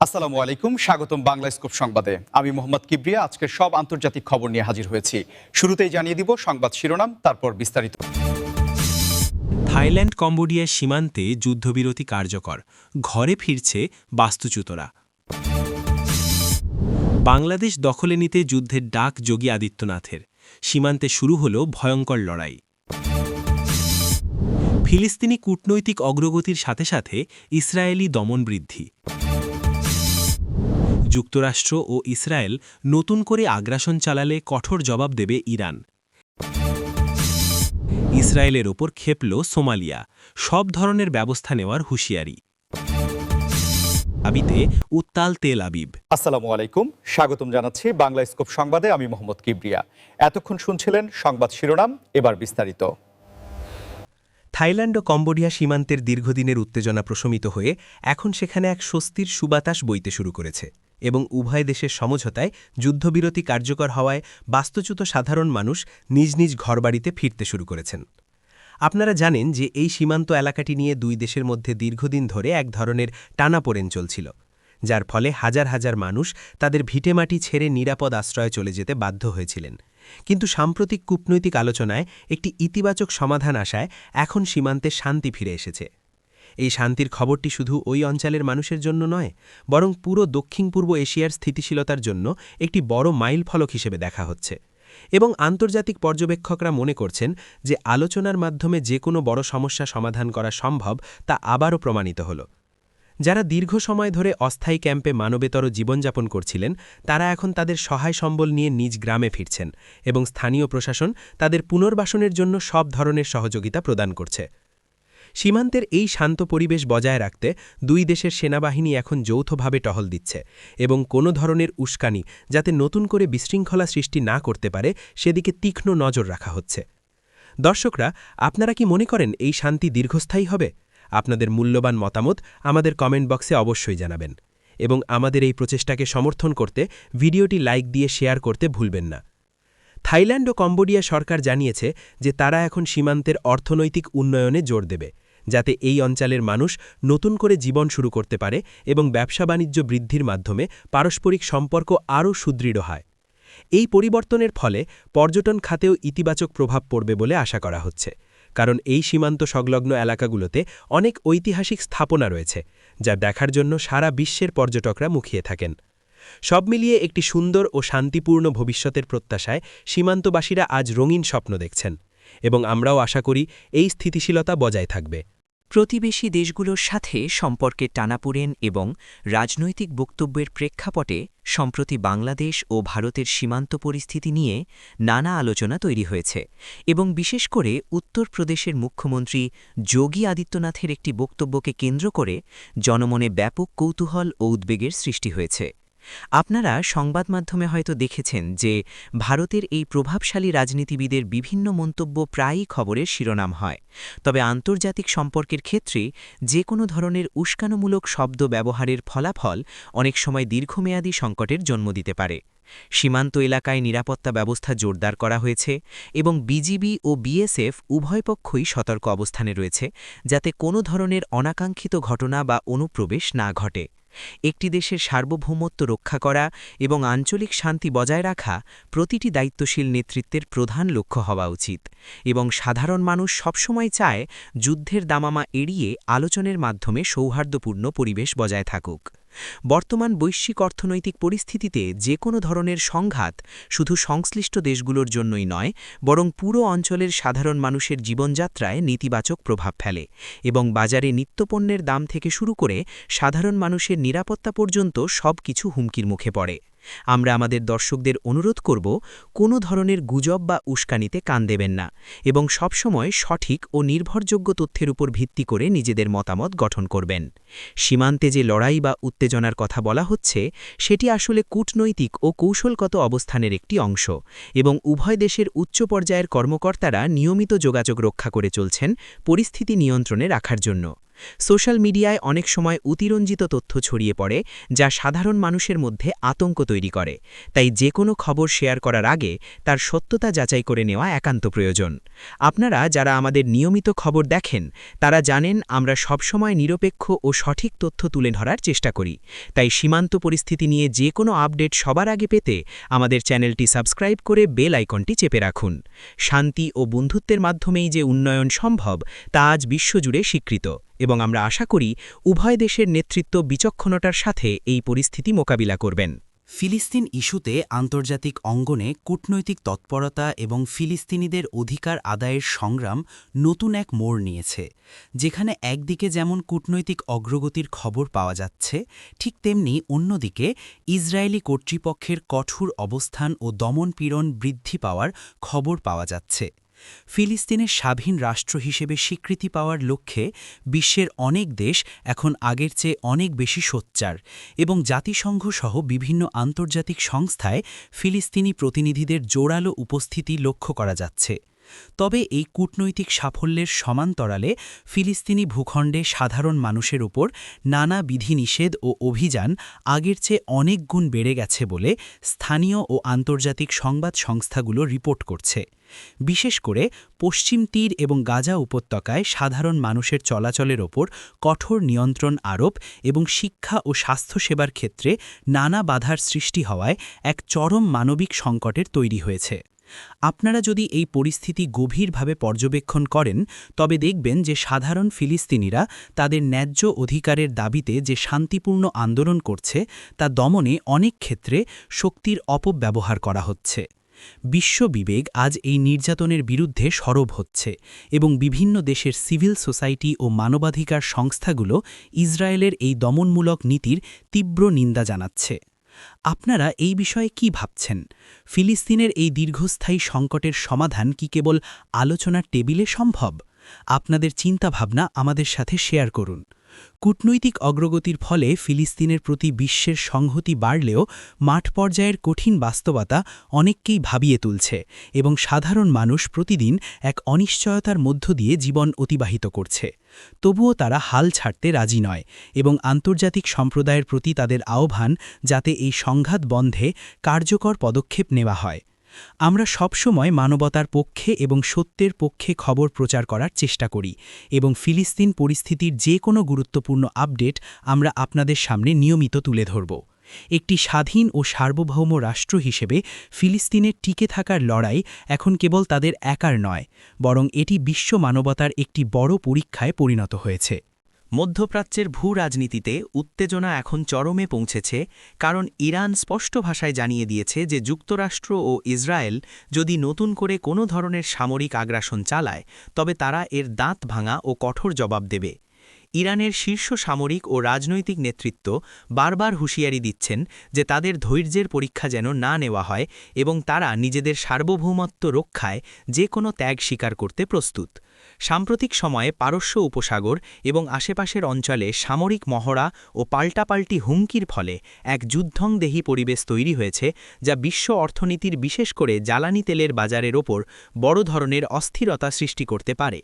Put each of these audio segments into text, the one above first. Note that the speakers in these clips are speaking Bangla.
আসসালামু আলাইকুম, স্বাগতম বাংলা স্কোপ সংবাদে। আমি মোহাম্মদ কিবরিয়া আজকের সব আন্তর্জাতিক খবর নিয়ে হাজির হয়েছি। শুরুতেই জানিয়ে দিব সংবাদ শিরোনাম, তারপর বিস্তারিত। থাইল্যান্ড কম্বোডিয়ার সীমান্তে যুদ্ধবিরতি কার্যকর, ঘরে ফিরছে বাস্তুচ্যুতরা। বাংলাদেশ দখলে নিতে যুদ্ধের ডাক যোগী আদিত্যনাথের, সীমান্তে শুরু হল ভয়ঙ্কর লড়াই। ফিলিস্তিনি কূটনৈতিক অগ্রগতির সাথে সাথে ইসরায়েলি দমন বৃদ্ধি। যুক্তরাষ্ট্র ও ইসরায়েল নতুন করে আগ্রাসন চালালে কঠোর জবাব দেবে ইরান। ইসরায়েলের ওপর ক্ষেপল সোমালিয়া, সব ধরনের ব্যবস্থা নেওয়ার হুঁশিয়ারি। আবিতে উত্তাল তেল আবিব। আসসালামু আলাইকুম, স্বাগতম জানাচ্ছি বাংলা স্কোপ সংবাদে। আমি মোহাম্মদ কিবরিয়া। এতক্ষণ শুনছিলেন সংবাদ শিরোনাম, এবার বিস্তারিত। থাইল্যান্ড ও কম্বোডিয়া সীমান্তের দীর্ঘদিনের উত্তেজনা প্রশমিত হয়ে এখন সেখানে এক স্বস্তির সুবাতাস বইতে শুরু করেছে এবং উভয় দেশের সমঝোতায় যুদ্ধবিরতি কার্যকর হওয়ায় বাস্তুচ্যুত সাধারণ মানুষ নিজ নিজ ঘরবাড়িতে ফিরতে শুরু করেছেন। আপনারা জানেন যে এই সীমান্ত এলাকাটি নিয়ে দুই দেশের মধ্যে দীর্ঘদিন ধরে এক ধরনের টানাপোড়েন চলছিল, যার ফলে হাজার হাজার মানুষ তাদের ভিটেমাটি ছেড়ে নিরাপদ আশ্রয়ে চলে যেতে বাধ্য হয়েছিলেন। কিন্তু সাম্প্রতিক কূটনৈতিক আলোচনায় একটি ইতিবাচক সমাধান আসায় এখন সীমান্তে শান্তি ফিরে এসেছে। এই শান্তির খবরটি শুধু ওই অঞ্চলের মানুষের জন্য নয়, বরং পুরো দক্ষিণ পূর্ব এশিয়ার স্থিতিশীলতার জন্য একটি বড় মাইলফলক হিসেবে দেখা হচ্ছে। এবং আন্তর্জাতিক পর্যবেক্ষকরা মনে করছেন যে আলোচনার মাধ্যমে যে কোনো বড় সমস্যা সমাধান করা সম্ভব তা আবারও প্রমাণিত হল। যারা দীর্ঘ সময় ধরে অস্থায়ী ক্যাম্পে মানবেতর জীবনযাপন করছিলেন, তারা এখন তাদের সহায় সম্বল নিয়ে নিজ গ্রামে ফিরছেন এবং স্থানীয় প্রশাসন তাদের পুনর্বাসনের জন্য সব ধরনের সহযোগিতা প্রদান করছে। সীমান্তের এই শান্ত পরিবেশ বজায় রাখতে দুই দেশের সেনাবাহিনী এখন যৌথভাবে টহল দিচ্ছে এবং কোনো ধরনের উস্কানি যাতে নতুন করে বিশৃঙ্খলা সৃষ্টি না করতে পারে সেদিকে তীক্ষ্ণ নজর রাখা হচ্ছে। দর্শকরা, আপনারা কি মনে করেন এই শান্তি দীর্ঘস্থায়ী হবে? আপনাদের মূল্যবান মতামত আমাদের কমেন্ট বক্সে অবশ্যই জানাবেন এবং আমাদের এই প্রচেষ্টাকে সমর্থন করতে ভিডিওটি লাইক দিয়ে শেয়ার করতে ভুলবেন না। থাইল্যান্ড ও কম্বোডিয়া সরকার জানিয়েছে যে তারা এখন সীমান্তের অর্থনৈতিক উন্নয়নে জোর দেবে, যাতে এই অঞ্চলের মানুষ নতুন করে জীবন শুরু করতে পারে এবং ব্যবসা বাণিজ্য বৃদ্ধির মাধ্যমে পারস্পরিক সম্পর্ক আরও সুদৃঢ় হয়। এই পরিবর্তনের ফলে পর্যটন খাতেও ইতিবাচক প্রভাব পড়বে বলে আশা করা হচ্ছে, কারণ এই সীমান্ত সংলগ্ন এলাকাগুলোতে অনেক ঐতিহাসিক স্থাপনা রয়েছে যা দেখার জন্য সারা বিশ্বের পর্যটকরা মুখিয়ে থাকেন। সব মিলিয়ে একটি সুন্দর ও শান্তিপূর্ণ ভবিষ্যতের প্রত্যাশায় সীমান্তবাসীরা আজ রঙিন স্বপ্ন দেখছেন এবং আমরাও আশা করি এই স্থিতিশীলতা বজায় থাকবে। প্রতিবেশী দেশগুলোর সাথে সম্পর্কের টানাপোড়েন এবং রাজনৈতিক বক্তব্যের প্রেক্ষাপটে সম্প্রতি বাংলাদেশ ও ভারতের সীমান্ত পরিস্থিতি নিয়ে নানা আলোচনা তৈরি হয়েছে এবং বিশেষ করে উত্তরপ্রদেশের মুখ্যমন্ত্রী যোগী আদিত্যনাথের একটি বক্তব্যকে কেন্দ্র করে জনমনে ব্যাপক কৌতূহল ও উদ্বেগের সৃষ্টি হয়েছে। আপনারা সংবাদ মাধ্যমে হয়তো দেখেছেন যে ভারতের এই প্রভাবশালী রাজনীতিবিদের বিভিন্ন মন্তব্য প্রায়ই খবরের শিরোনাম হয়, তবে আন্তর্জাতিক সম্পর্কের ক্ষেত্রে যে কোনো ধরনের উস্কানোমূলক শব্দ ব্যবহারের ফলাফল অনেক সময় দীর্ঘমেয়াদী সংকটের জন্ম দিতে পারে। সীমান্ত এলাকায় নিরাপত্তা ব্যবস্থা জোরদার করা হয়েছে এবং বিজিবি ও বিএসএফ উভয় পক্ষই সতর্ক অবস্থানে রয়েছে, যাতে কোনো ধরনের অনাকাঙ্ক্ষিত ঘটনা বা অনুপ্রবেশ না ঘটে। একটি দেশের সার্বভৌমত্ব রক্ষা করা এবং আঞ্চলিক শান্তি বজায় রাখা প্রতিটি দায়িত্বশীল নেতৃত্বের প্রধান লক্ষ্য হওয়া উচিত এবং সাধারণ মানুষ সবসময় চায় যুদ্ধের দামামা এড়িয়ে আলোচনার মাধ্যমে সৌহার্দ্যপূর্ণ পরিবেশ বজায় থাকুক। বর্তমান বৈশ্বিক অর্থনৈতিক পরিস্থিতিতে যে কোনো ধরনের সংঘাত শুধু সংশ্লিষ্ট দেশগুলোর জন্যই নয়, বরং পুরো অঞ্চলের সাধারণ মানুষের জীবনযাত্রায় নেতিবাচক প্রভাব ফেলে এবং বাজারে নিত্যপণ্যের দাম থেকে শুরু করে সাধারণ মানুষের নিরাপত্তা পর্যন্ত সবকিছু হুমকির মুখে পড়ে। আমরা আমাদের দর্শকদের অনুরোধ করব, কোনো ধরনের গুজব বা উস্কানিতে কান দেবেন না এবং সবসময় সঠিক ও নির্ভরযোগ্য তথ্যের উপর ভিত্তি করে নিজেদের মতামত গঠন করবেন। সীমান্তে যে লড়াই বা উত্তেজনার কথা বলা হচ্ছে, সেটি আসলে কূটনৈতিক ও কৌশলগত অবস্থানের একটি অংশ এবং উভয় দেশের উচ্চ পর্যায়ের কর্মকর্তারা নিয়মিত যোগাযোগ রক্ষা করে চলছেন পরিস্থিতি নিয়ন্ত্রণে রাখার জন্য। সোশ্যাল মিডিয়ায় অনেক সময় অতিরঞ্জিত তথ্য ছড়িয়ে পড়ে যা সাধারণ মানুষের মধ্যে আতঙ্ক তৈরি করে, তাই যে কোনো খবর শেয়ার করার আগে তার সত্যতা যাচাই করে নেওয়া একান্ত প্রয়োজন। আপনারা যারা আমাদের নিয়মিত খবর দেখেন তারা জানেন আমরা সবসময় নিরপেক্ষ ও সঠিক তথ্য তুলে ধরার চেষ্টা করি, তাই সীমান্ত পরিস্থিতি নিয়ে যে কোনো আপডেট সবার আগে পেতে আমাদের চ্যানেলটি সাবস্ক্রাইব করে বেল আইকনটি চেপে রাখুন। শান্তি ও বন্ধুত্বের মাধ্যমেই যে উন্নয়ন সম্ভব তা আজ বিশ্বজুড়ে স্বীকৃত, এবং আমরা আশা করি উভয় দেশের নেতৃত্ব বিচক্ষণতার সাথে এই পরিস্থিতি মোকাবিলা করবেন। ফিলিস্তিন ইস্যুতে আন্তর্জাতিক অঙ্গনে কূটনৈতিক তৎপরতা এবং ফিলিস্তিনিদের অধিকার আদায়ের সংগ্রাম নতুন এক মোড় নিয়েছে, যেখানে একদিকে যেমন কূটনৈতিক অগ্রগতির খবর পাওয়া যাচ্ছে, ঠিক তেমনি অন্যদিকে ইসরায়েলি কর্তৃপক্ষের কঠোর অবস্থান ও দমনপীড়ন বৃদ্ধি পাওয়ার খবর পাওয়া যাচ্ছে। ফিলিস্তিনের স্বাধীন রাষ্ট্র হিসেবে স্বীকৃতি পাওয়ার লক্ষ্যে বিশ্বের অনেক দেশ এখন আগের চেয়ে অনেক বেশি সোচ্চার, এবং জাতিসংঘ সহ বিভিন্ন আন্তর্জাতিক সংস্থায় ফিলিস্তিনি প্রতিনিধিদের জোরালো উপস্থিতি লক্ষ্য করা যাচ্ছে। তবে এই কূটনৈতিক সাফল্যের সমান্তরালে ফিলিস্তিনি ভূখণ্ডে সাধারণ মানুষের উপর নানা বিধিনিষেধ ও অভিযান আগের চেয়ে অনেক গুণ বেড়ে গেছে বলে স্থানীয় ও আন্তর্জাতিক সংবাদ সংস্থাগুলো রিপোর্ট করছে। বিশেষ করে পশ্চিম তীর এবং গাজা উপত্যকায় সাধারণ মানুষের চলাচলের ওপর কঠোর নিয়ন্ত্রণ আরোপ এবং শিক্ষা ও স্বাস্থ্যসেবার ক্ষেত্রে নানা বাধার সৃষ্টি হওয়ায় এক চরম মানবিক সংকটের তৈরি হয়েছে। আপনারা যদি এই পরিস্থিতি গভীরভাবে পর্যবেক্ষণ করেন তবে দেখবেন যে সাধারণ ফিলিস্তিনিরা তাদের ন্যায্য অধিকারের দাবিতে যে শান্তিপূর্ণ আন্দোলন করছে তা দমনে অনেক ক্ষেত্রে শক্তির অপব্যবহার করা হচ্ছে। বিশ্ববিবেক আজ এই নির্যাতনের বিরুদ্ধে সরব হচ্ছে এবং বিভিন্ন দেশের সিভিল সোসাইটি ও মানবাধিকার সংস্থাগুলো ইসরায়েলের এই দমনমূলক নীতির তীব্র নিন্দা জানাচ্ছে। আপনারা এই বিষয়ে কি ভাবছেন? ফিলিস্তিনের এই দীর্ঘস্থায়ী সংকটের সমাধান কি কেবল আলোচনার টেবিলে সম্ভব? আপনাদের চিন্তাভাবনা আমাদের সাথে শেয়ার করুন। কূটনৈতিক অগ্রগতির ফলে ফিলিস্তিনের প্রতি বিশ্বের সংহতি বাড়লেও মাঠ পর্যায়ের কঠিন বাস্তবতা অনেককেই ভাবিয়ে তুলছে এবং সাধারণ মানুষ প্রতিদিন এক অনিশ্চয়তার মধ্য দিয়ে জীবন অতিবাহিত করছে। তবুও তারা হাল ছাড়তে রাজি নয় এবং আন্তর্জাতিক সম্প্রদায়ের প্রতি তাদের আহ্বান যাতে এই সংঘাত বন্ধে কার্যকর পদক্ষেপ নেওয়া হয়। আমরা সবসময় মানবতার পক্ষে এবং সত্যের পক্ষে খবর প্রচার করার চেষ্টা করি এবং ফিলিস্তিন পরিস্থিতির যে কোনো গুরুত্বপূর্ণ আপডেট আমরা আপনাদের সামনে নিয়মিত তুলে ধরব। একটি স্বাধীন ও সার্বভৌম রাষ্ট্র হিসেবে ফিলিস্তিনের টিকে থাকার লড়াই এখন কেবল তাদের একার নয়, বরং এটি বিশ্ব মানবতার একটি বড় পরীক্ষায় পরিণত হয়েছে। মধ্যপ্রাচ্যের ভূ-রাজনীতিতে উত্তেজনা এখন চরমে পৌঁছেছে, কারণ ইরান স্পষ্ট ভাষায় জানিয়ে দিয়েছে যে যুক্তরাষ্ট্র ও ইসরায়েল যদি নতুন করে কোনো ধরনের সামরিক আগ্রাসন চালায় তবে তারা এর দাঁত ভাঙা ও কঠোর জবাব দেবে। ইরানের শীর্ষ সামরিক ও রাজনৈতিক নেতৃত্ব বারবার হুঁশিয়ারি দিচ্ছেন যে তাদের ধৈর্যের পরীক্ষা যেন না নেওয়া হয় এবং তারা নিজেদের সার্বভৌমত্ব রক্ষায় যে কোনো ত্যাগ স্বীকার করতে প্রস্তুত। সাম্প্রতিক সময়ে পারস্য উপসাগর এবং আশেপাশের অঞ্চলে সামরিক মহড়া ও পাল্টাপাল্টি হুমকির ফলে এক যুদ্ধংদেহী পরিবেশ তৈরি হয়েছে, যা বিশ্ব অর্থনীতির বিশেষ করে জ্বালানি তেলের বাজারের ওপর বড় ধরনের অস্থিরতা সৃষ্টি করতে পারে।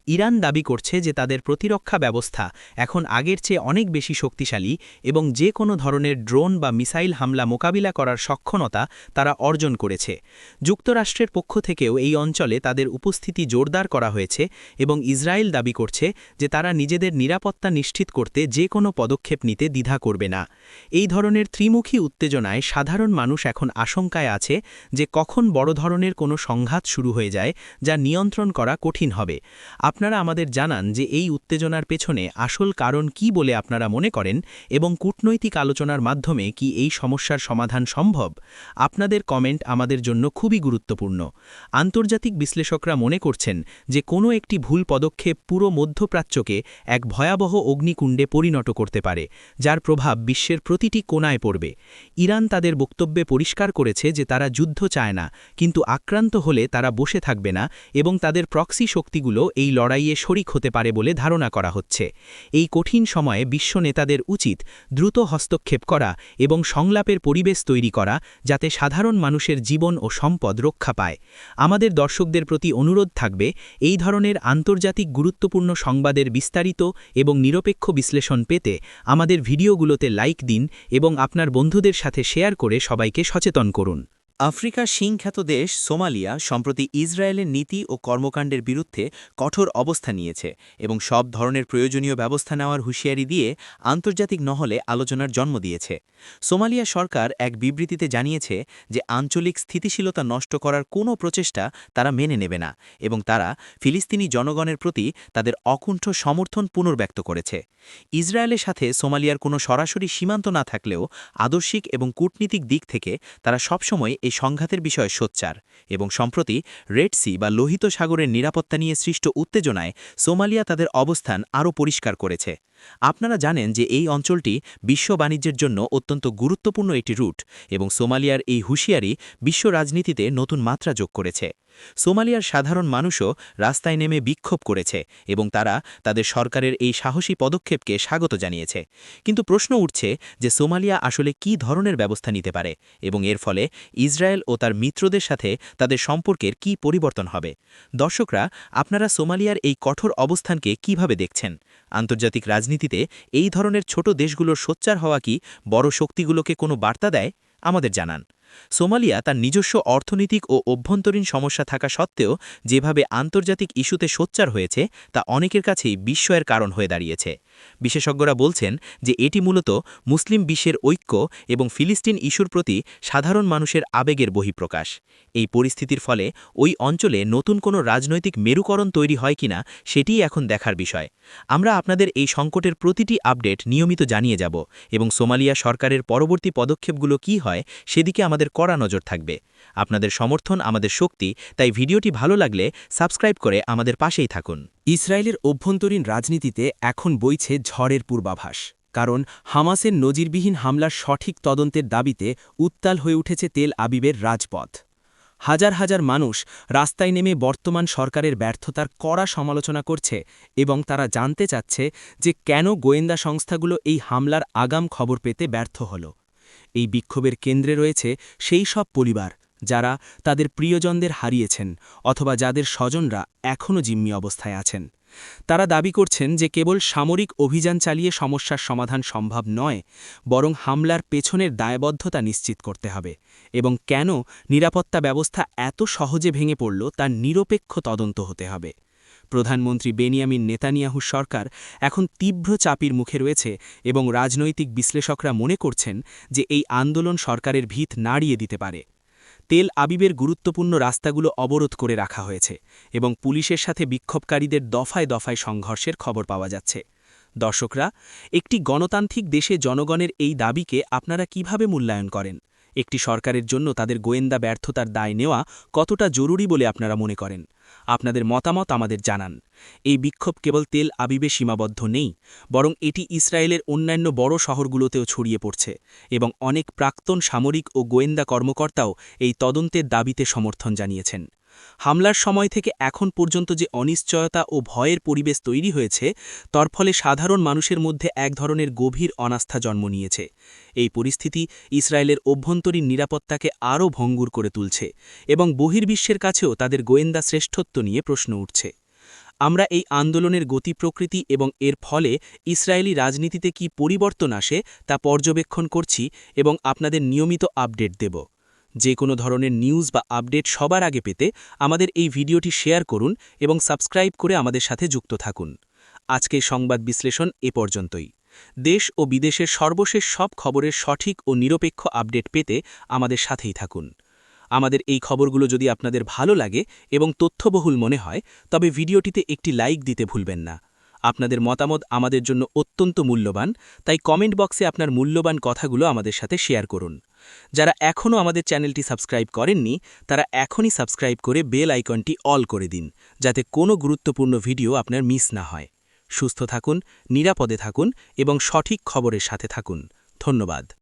ইরান দাবি করছে যে তাদের প্রতিরক্ষা ব্যবস্থা এখন আগের চেয়ে অনেক বেশি শক্তিশালী এবং যে কোনো ধরনের ড্রোন বা মিসাইল হামলা মোকাবিলা করার সক্ষমতা তারা অর্জন করেছে। যুক্তরাষ্ট্রের পক্ষ থেকেও এই অঞ্চলে তাদের উপস্থিতি জোরদার করা হয়েছে এবং ইসরায়েল দাবি করছে যে তারা নিজেদের নিরাপত্তা নিশ্চিত করতে যে কোনো পদক্ষেপ নিতে দ্বিধা করবে না। এই ধরনের ত্রিমুখী উত্তেজনায় সাধারণ মানুষ এখন আশঙ্কায় আছে যে কখন বড় ধরনের কোনো সংঘাত শুরু হয়ে যায় যা নিয়ন্ত্রণ করা কঠিন হবে। আপনারা আমাদের জানান যে এই উত্তেজনার পেছনে আসল কারণ কি বলে আপনারা মনে করেন এবং কূটনৈতিক আলোচনার মাধ্যমে কি এই সমস্যার সমাধান সম্ভব। আপনাদের কমেন্ট আমাদের জন্য খুবই গুরুত্বপূর্ণ। আন্তর্জাতিক বিশ্লেষকরা মনে করছেন যে কোনো একটি ভুল পদক্ষেপ পুরো মধ্যপ্রাচ্যকে এক ভয়াবহ অগ্নিকুণ্ডে পরিণত করতে পারে, যার প্রভাব বিশ্বের প্রতিটি কোণায় পড়বে। ইরান তাদের বক্তব্যে পরিষ্কার করেছে যে তারা যুদ্ধ চায় না, কিন্তু আক্রান্ত হলে তারা বসে থাকবে না এবং তাদের প্রক্সি শক্তিগুলো এই লড়াইয়ে শরিক হতে পারে বলে ধারণা করা হচ্ছে। এই কঠিন সময়ে বিশ্ব নেতাদের উচিত দ্রুত হস্তক্ষেপ করা এবং সংলাপের পরিবেশ তৈরি করা, যাতে সাধারণ মানুষের জীবন ও সম্পদ রক্ষা পায়। আমাদের দর্শকদের প্রতি অনুরোধ থাকবে, এই ধরনের আন্তর্জাতিক গুরুত্বপূর্ণ সংবাদের বিস্তারিত এবং নিরপেক্ষ বিশ্লেষণ পেতে আমাদের ভিডিওগুলোতে লাইক দিন এবং আপনার বন্ধুদের সাথে শেয়ার করে সবাইকে সচেতন করুন। আফ্রিকার সিংখ্যাত দেশ সোমালিয়া সম্প্রতি ইসরায়েলের নীতি ও কর্মকাণ্ডের বিরুদ্ধে কঠোর অবস্থান নিয়েছে এবং সব ধরনের প্রয়োজনীয় ব্যবস্থা নেওয়ার হুঁশিয়ারি দিয়ে আন্তর্জাতিক মহলে আলোচনার জন্ম দিয়েছে। সোমালিয়া সরকার এক বিবৃতিতে জানিয়েছে যে আঞ্চলিক স্থিতিশীলতা নষ্ট করার কোনো প্রচেষ্টা তারা মেনে নেবে না এবং তারা ফিলিস্তিনি জনগণের প্রতি তাদের অকুণ্ঠ সমর্থন পুনর্ব্যক্ত করেছে। ইসরায়েলের সাথে সোমালিয়ার কোনো সরাসরি সীমান্ত না থাকলেও আদর্শিক এবং কূটনীতিক দিক থেকে তারা সবসময় এই সংঘাতের বিষয়ে সোচ্চার এবং সম্প্রতি রেড সি বা লোহিত সাগরের নিরাপত্তা নিয়ে সৃষ্ট উত্তেজনায় সোমালিয়া তাদের অবস্থান আরও পরিষ্কার করেছে। আপনারা জানেন যে এই অঞ্চলটি বিশ্ব বাণিজ্যের জন্য অত্যন্ত গুরুত্বপূর্ণ একটি রুট এবং সোমালিয়ার এই হুঁশিয়ারি বিশ্ব রাজনীতিতে নতুন মাত্রা যোগ করেছে। সোমালিয়ার সাধারণ মানুষও রাস্তায় নেমে বিক্ষোভ করেছে এবং তারা তাদের সরকারের এই সাহসী পদক্ষেপকে স্বাগত জানিয়েছে। কিন্তু প্রশ্ন উঠছে যে সোমালিয়া আসলে কী ধরনের ব্যবস্থা নিতে পারে এবং এর ফলে ইসরায়েল ও তার মিত্রদের সাথে তাদের সম্পর্কের কী পরিবর্তন হবে। দর্শকরা, আপনারা সোমালিয়ার এই কঠোর অবস্থানকে কিভাবে দেখছেন? আন্তর্জাতিক রাজনীতিতে এই ধরনের ছোট দেশগুলোর সোচ্চার হওয়া কি বড় শক্তিগুলোকে কোনো বার্তা দেয়? আমাদের জানান। সোমালিয়া তার নিজস্ব অর্থনৈতিক ও অভ্যন্তরীণ সমস্যা থাকা সত্ত্বেও যেভাবে আন্তর্জাতিক ইস্যুতে সোচ্চার হয়েছে তা অনেকের কাছেই বিস্ময়ের কারণ হয়ে দাঁড়িয়েছে। বিশেষজ্ঞরা বলছেন যে এটি মূলত মুসলিম বিশ্বের ঐক্য এবং ফিলিস্তিন ইস্যুর প্রতি সাধারণ মানুষের আবেগের বহিঃপ্রকাশ। এই পরিস্থিতির ফলে ওই অঞ্চলে নতুন কোনো রাজনৈতিক মেরুকরণ তৈরি হয় কিনা সেটিই এখন দেখার বিষয়। আমরা আপনাদের এই সংকটের প্রতিটি আপডেট নিয়মিত জানিয়ে যাব এবং সোমালিয়া সরকারের পরবর্তী পদক্ষেপগুলো কী হয় সেদিকে আমাদের কড়া নজর থাকবে। আপনাদের সমর্থন আমাদের শক্তি, তাই ভিডিওটি ভালো লাগলে সাবস্ক্রাইব করে আমাদের পাশেই থাকুন। ইসরায়েলের অভ্যন্তরীণ রাজনীতিতে এখন বইছে ঝড়ের পূর্বাভাস, কারণ হামাসের নজিরবিহীন হামলার সঠিক তদন্তের দাবিতে উত্তাল হয়ে উঠেছে তেল আবিবের রাজপথ। হাজার হাজার মানুষ রাস্তায় নেমে বর্তমান সরকারের ব্যর্থতার কড়া সমালোচনা করছে এবং তারা জানতে চাচ্ছে যে কেন গোয়েন্দা সংস্থাগুলো এই হামলার আগাম খবর পেতে ব্যর্থ হল। এই বিক্ষোভের কেন্দ্রে রয়েছে সেই সব পরিবার যারা তাদের প্রিয়জনদের হারিয়েছেন অথবা যাদের স্বজনরা এখনও জিম্মি অবস্থায় আছেন। তারা দাবি করছেন যে কেবল সামরিক অভিযান চালিয়ে সমস্যার সমাধান সম্ভব নয়, বরং হামলার পেছনের দায়বদ্ধতা নিশ্চিত করতে হবে এবং কেন নিরাপত্তা ব্যবস্থা এত সহজে ভেঙে পড়ল তার নিরপেক্ষ তদন্ত হতে হবে। প্রধানমন্ত্রী বেনিয়ামিন নেতানিয়াহুর সরকার এখন তীব্র চাপের মুখে রয়েছে এবং রাজনৈতিক বিশ্লেষকরা মনে করছেন যে এই আন্দোলন সরকারের ভিত নাড়িয়ে দিতে পারে। তেল আবিবের গুরুত্বপূর্ণ রাস্তাগুলো অবরোধ করে রাখা হয়েছে এবং পুলিশের সাথে বিক্ষোভকারীদের দফায় দফায় সংঘর্ষের খবর পাওয়া যাচ্ছে। দর্শকরা, একটি গণতান্ত্রিক দেশে জনগণের এই দাবিকে আপনারা কিভাবে মূল্যায়ন করেন? একটি সরকারের জন্য তাদের গোয়েন্দা ব্যর্থতার দায় নেওয়া কতটা জরুরি বলে আপনারা মনে করেন? আপনাদের মতামত আমাদের জানান। এই বিক্ষোভ কেবল তেল আবিবে সীমাবদ্ধ নেই, বরং এটি ইসরায়েলের অন্যান্য বড় শহরগুলোতেও ছড়িয়ে পড়ছে এবং অনেক প্রাক্তন সামরিক ও গোয়েন্দা কর্মকর্তাও এই তদন্তের দাবিতে সমর্থন জানিয়েছেন। হামলার সময় থেকে এখন পর্যন্ত যে অনিশ্চয়তা ও ভয়ের পরিবেশ তৈরি হয়েছে তার ফলে সাধারণ মানুষের মধ্যে এক ধরনের গভীর অনাস্থা জন্ম নিয়েছে। এই পরিস্থিতি ইসরায়েলের অভ্যন্তরীণ নিরাপত্তাকে আরও ভঙ্গুর করে তুলছে এবং বহির্বিশ্বের কাছেও তাদের গোয়েন্দা শ্রেষ্ঠত্ব নিয়ে প্রশ্ন উঠছে। আমরা এই আন্দোলনের গতি প্রকৃতি এবং এর ফলে ইসরায়েলি রাজনীতিতে কী পরিবর্তন আসে তা পর্যবেক্ষণ করছি এবং আপনাদের নিয়মিত আপডেট দেব। যে কোনো ধরনের নিউজ বা আপডেট সবার আগে পেতে আমাদের এই ভিডিওটি শেয়ার করুন এবং সাবস্ক্রাইব করে আমাদের সাথে যুক্ত থাকুন। আজকের সংবাদ বিশ্লেষণ এ পর্যন্তই। দেশ ও বিদেশের সর্বশেষ সব খবরের সঠিক ও নিরপেক্ষ আপডেট পেতে আমাদের সাথেই থাকুন। আমাদের এই খবরগুলো যদি আপনাদের ভালো লাগে এবং তথ্যবহুল মনে হয় তবে ভিডিওটিতে একটি লাইক দিতে ভুলবেন না। আপনাদের মতামত আমাদের জন্য অত্যন্ত মূল্যবান, তাই কমেন্ট বক্সে আপনার মূল্যবান কথাগুলো আমাদের সাথে শেয়ার করুন। যারা এখনও আমাদের চ্যানেলটি সাবস্ক্রাইব করেননি তারা এখনই সাবস্ক্রাইব করে বেল আইকনটি অল করে দিন, যাতে কোনো গুরুত্বপূর্ণ ভিডিও আপনার মিস না হয়। সুস্থ থাকুন, নিরাপদে থাকুন এবং সঠিক খবরের সাথে থাকুন। ধন্যবাদ।